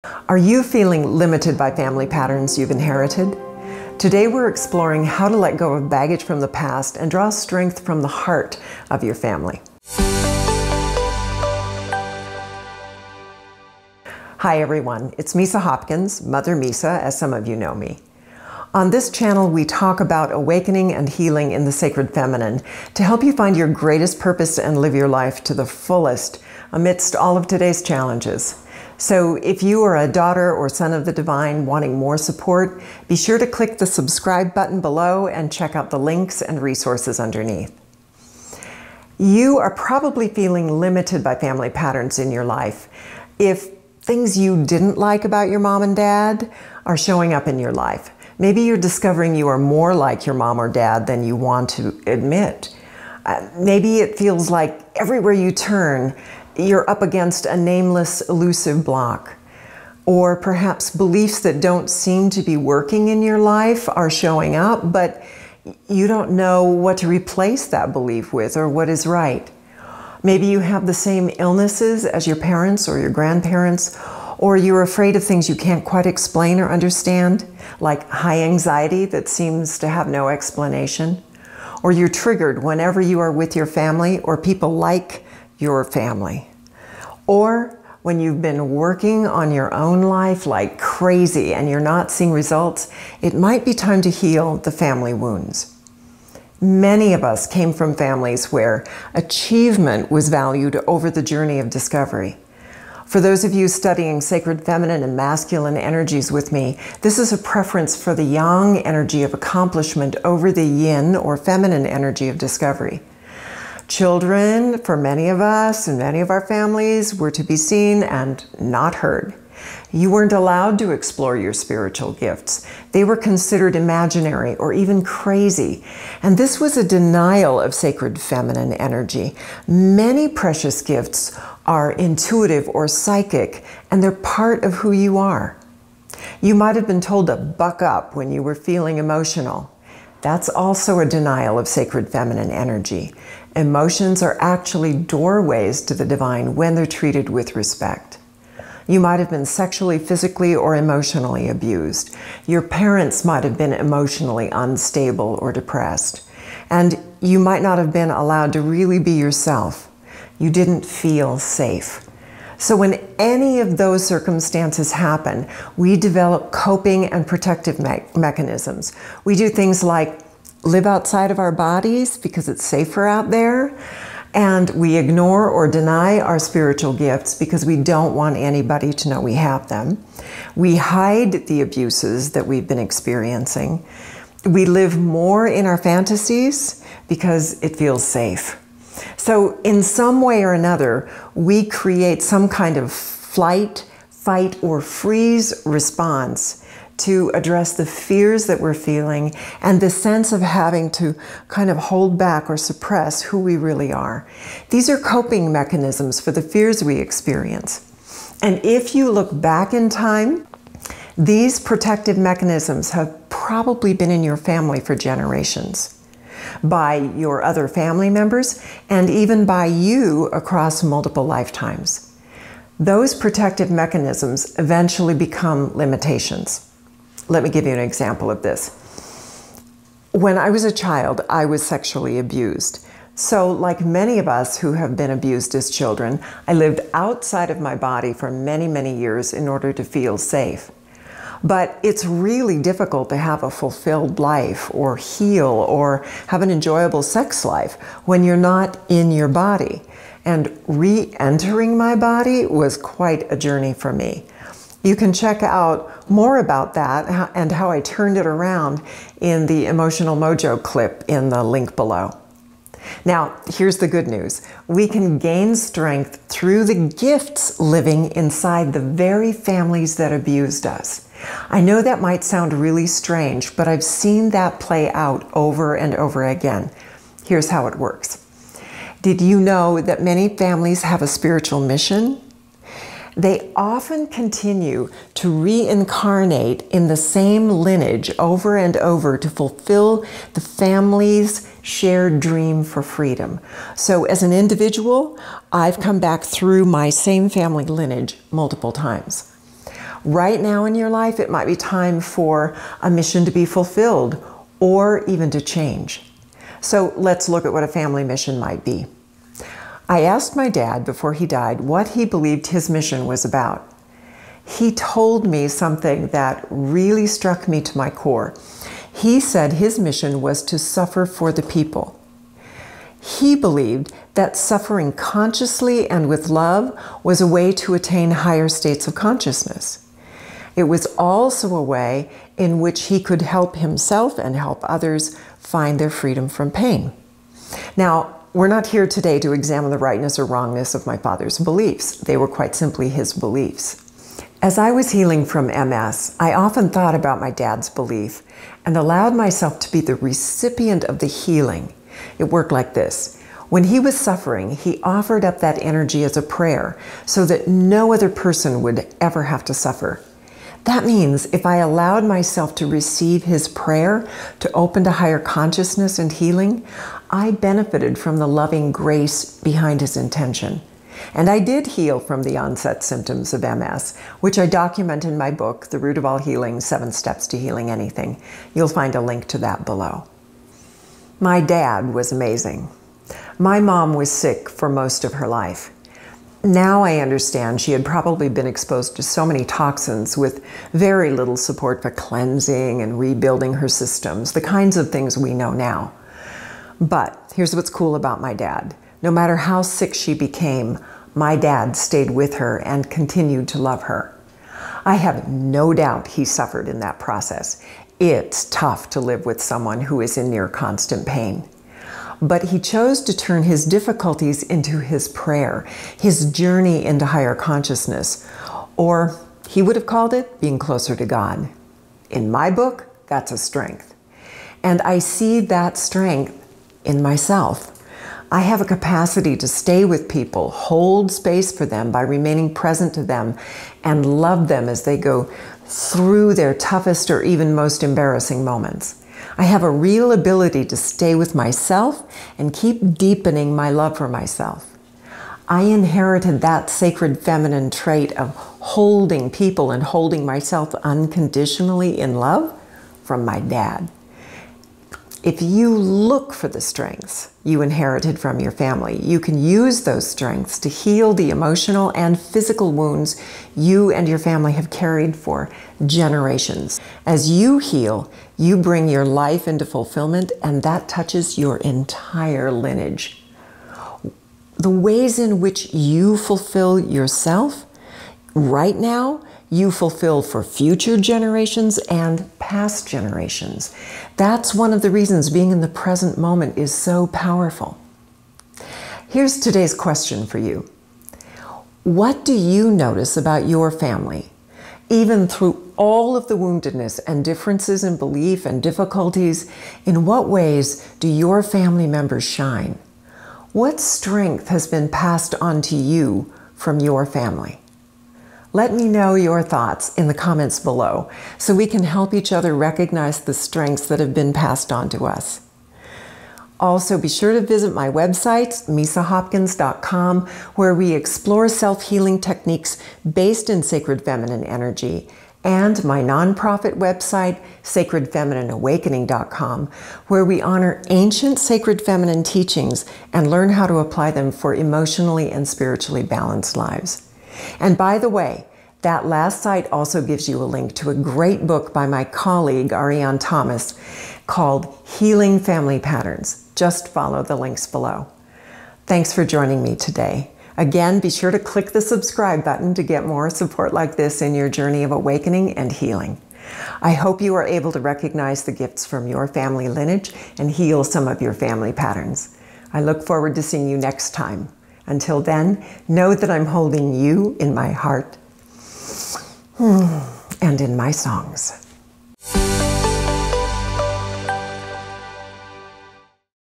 Are you feeling limited by family patterns you've inherited? Today we're exploring how to let go of baggage from the past and draw strength from the heart of your family. Hi everyone, it's Misa Hopkins, Mother Misa, as some of you know me. On this channel, we talk about awakening and healing in the sacred feminine to help you find your greatest purpose and live your life to the fullest amidst all of today's challenges. So if you are a daughter or son of the divine wanting more support, be sure to click the subscribe button below and check out the links and resources underneath. You are probably feeling limited by family patterns in your life. If things you didn't like about your mom and dad are showing up in your life, maybe you're discovering you are more like your mom or dad than you want to admit. Maybe it feels like everywhere you turn, you're up against a nameless, elusive block. Or perhaps beliefs that don't seem to be working in your life are showing up, but you don't know what to replace that belief with or what is right. Maybe you have the same illnesses as your parents or your grandparents, or you're afraid of things you can't quite explain or understand, like high anxiety that seems to have no explanation. Or you're triggered whenever you are with your family or people like your family. Or when you've been working on your own life like crazy and you're not seeing results, it might be time to heal the family wounds. Many of us came from families where achievement was valued over the journey of discovery. For those of you studying sacred feminine and masculine energies with me, this is a preference for the yang energy of accomplishment over the yin or feminine energy of discovery. Children, for many of us and many of our families, were to be seen and not heard. You weren't allowed to explore your spiritual gifts. They were considered imaginary or even crazy. And this was a denial of sacred feminine energy. Many precious gifts are intuitive or psychic, and they're part of who you are. You might have been told to buck up when you were feeling emotional. That's also a denial of sacred feminine energy. Emotions are actually doorways to the divine when they're treated with respect. You might have been sexually, physically, or emotionally abused. Your parents might have been emotionally unstable or depressed. And you might not have been allowed to really be yourself. You didn't feel safe. So when any of those circumstances happen, we develop coping and protective mechanisms. We do things like live outside of our bodies because it's safer out there, and we ignore or deny our spiritual gifts because we don't want anybody to know we have them. We hide the abuses that we've been experiencing. We live more in our fantasies because it feels safe. So in some way or another, we create some kind of flight, fight, or freeze response to address the fears that we're feeling and the sense of having to kind of hold back or suppress who we really are. These are coping mechanisms for the fears we experience. And if you look back in time, these protective mechanisms have probably been in your family for generations, by your other family members, and even by you across multiple lifetimes. Those protective mechanisms eventually become limitations. Let me give you an example of this. When I was a child, I was sexually abused. So like many of us who have been abused as children, I lived outside of my body for many, many years in order to feel safe. But it's really difficult to have a fulfilled life or heal or have an enjoyable sex life when you're not in your body. And re-entering my body was quite a journey for me. You can check out more about that and how I turned it around in the Emotional Mojo clip in the link below. Now, here's the good news. We can gain strength through the gifts living inside the very families that abused us. I know that might sound really strange, but I've seen that play out over and over again. Here's how it works. Did you know that many families have a spiritual mission? They often continue to reincarnate in the same lineage over and over to fulfill the family's shared dream for freedom. So as an individual, I've come back through my same family lineage multiple times. Right now in your life, it might be time for a mission to be fulfilled or even to change. So let's look at what a family mission might be. I asked my dad before he died what he believed his mission was about. He told me something that really struck me to my core. He said his mission was to suffer for the people. He believed that suffering consciously and with love was a way to attain higher states of consciousness. It was also a way in which he could help himself and help others find their freedom from pain. Now, we're not here today to examine the rightness or wrongness of my father's beliefs. They were quite simply his beliefs. As I was healing from MS, I often thought about my dad's belief and allowed myself to be the recipient of the healing. It worked like this. When he was suffering, he offered up that energy as a prayer so that no other person would ever have to suffer. That means if I allowed myself to receive his prayer to open to higher consciousness and healing, I benefited from the loving grace behind his intention. And I did heal from the onset symptoms of MS, which I document in my book, The Root of All Healing, 7 Steps to Healing Anything. You'll find a link to that below. My dad was amazing. My mom was sick for most of her life. Now I understand she had probably been exposed to so many toxins with very little support for cleansing and rebuilding her systems, the kinds of things we know now. But here's what's cool about my dad. No matter how sick she became, my dad stayed with her and continued to love her. I have no doubt he suffered in that process. It's tough to live with someone who is in near constant pain. But he chose to turn his difficulties into his prayer, his journey into higher consciousness, or he would have called it being closer to God. In my book, that's a strength. And I see that strength in myself. I have a capacity to stay with people, hold space for them by remaining present to them, and love them as they go through their toughest or even most embarrassing moments. I have a real ability to stay with myself and keep deepening my love for myself. I inherited that sacred feminine trait of holding people and holding myself unconditionally in love from my dad. If you look for the strengths you inherited from your family, you can use those strengths to heal the emotional and physical wounds you and your family have carried for generations. As you heal, you bring your life into fulfillment, and that touches your entire lineage. The ways in which you fulfill yourself right now, you fulfill for future generations and past generations. That's one of the reasons being in the present moment is so powerful. Here's today's question for you. What do you notice about your family? Even through all of the woundedness and differences in belief and difficulties, in what ways do your family members shine? What strength has been passed on to you from your family? Let me know your thoughts in the comments below so we can help each other recognize the strengths that have been passed on to us. Also, be sure to visit my website, misahopkins.com, where we explore self-healing techniques based in sacred feminine energy, and my nonprofit website, sacredfemininawakening.com, where we honor ancient sacred feminine teachings and learn how to apply them for emotionally and spiritually balanced lives. And by the way, that last site also gives you a link to a great book by my colleague, Ariane Thomas, called Healing Family Patterns. Just follow the links below. Thanks for joining me today. Again, be sure to click the subscribe button to get more support like this in your journey of awakening and healing. I hope you are able to recognize the gifts from your family lineage and heal some of your family patterns. I look forward to seeing you next time. Until then, know that I'm holding you in my heart and in my songs.